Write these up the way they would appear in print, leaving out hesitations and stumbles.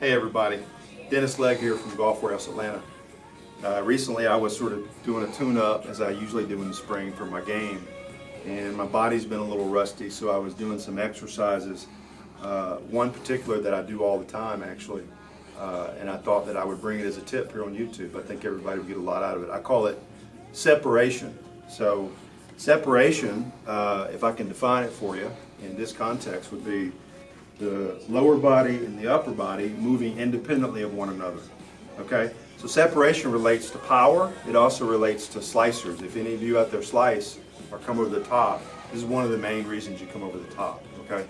Hey everybody, Dennis Legg here from Golf Warehouse Atlanta. Recently I was sort of doing a tune-up, as I usually do in the spring, for my game, and my body's been a little rusty, so I was doing some exercises, one particular that I do all the time actually, and I thought that I would bring it as a tip here on YouTube. I think everybody would get a lot out of it. I call it separation. So separation, if I can define it for you in this context, would be the lower body and the upper body moving independently of one another. Okay? So separation relates to power. It also relates to slicers. If any of you out there slice or come over the top, this is one of the main reasons you come over the top. Okay?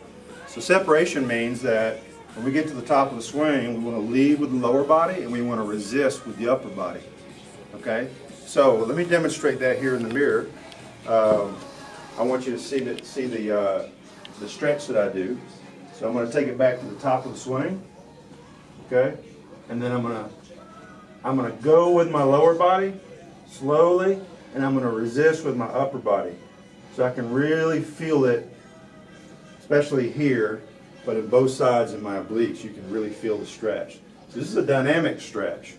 So separation means that when we get to the top of the swing, we want to lead with the lower body and we want to resist with the upper body. Okay? So let me demonstrate that here in the mirror. I want you to see the stretch that I do. So I'm going to take it back to the top of the swing, okay, and then I'm going to go with my lower body slowly, and I'm going to resist with my upper body, so I can really feel it, especially here, but in both sides of my obliques, you can really feel the stretch. So this is a dynamic stretch.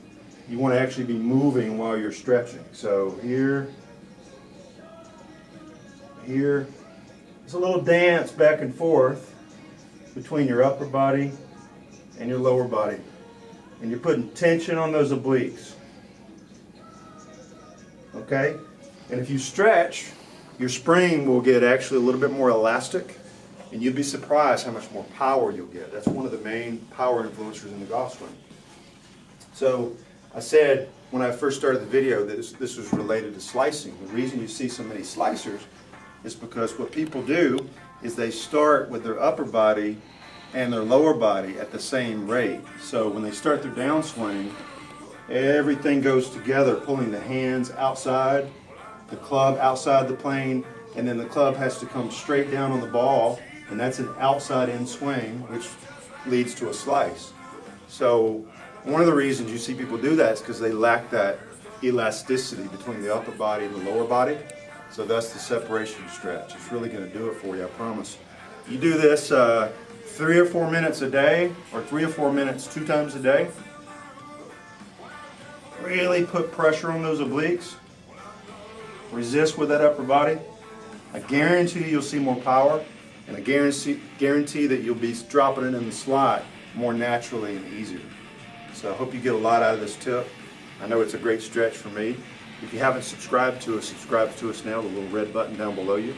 You want to actually be moving while you're stretching. So here, it's a little dance back and forth between your upper body and your lower body, and you're putting tension on those obliques. Okay? And if you stretch, your spring will get actually a little bit more elastic, and you'll be surprised how much more power you'll get. That's one of the main power influencers in the golf swing. So I said when I first started the video that this was related to slicing. The reason you see so many slicers is because what people do is they start with their upper body and their lower body at the same rate. So when they start their downswing, everything goes together, pulling the hands outside, the club outside the plane, and then the club has to come straight down on the ball, and that's an outside-in swing, which leads to a slice. So one of the reasons you see people do that is because they lack that elasticity between the upper body and the lower body. So that's the separation stretch. It's really going to do it for you, I promise. You do this 3 or 4 minutes a day, or 3 or 4 minutes 2 times a day. Really put pressure on those obliques. Resist with that upper body. I guarantee you'll see more power, and I guarantee that you'll be dropping it in the slot more naturally and easier. So I hope you get a lot out of this tip. I know it's a great stretch for me. If you haven't subscribed to us, subscribe to us now, the little red button down below you.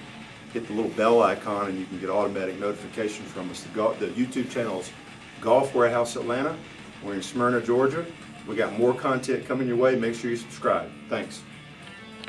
Hit the little bell icon and you can get automatic notifications from us. The YouTube channel is Golf Warehouse Atlanta. We're in Smyrna, Georgia. We got more content coming your way. Make sure you subscribe. Thanks.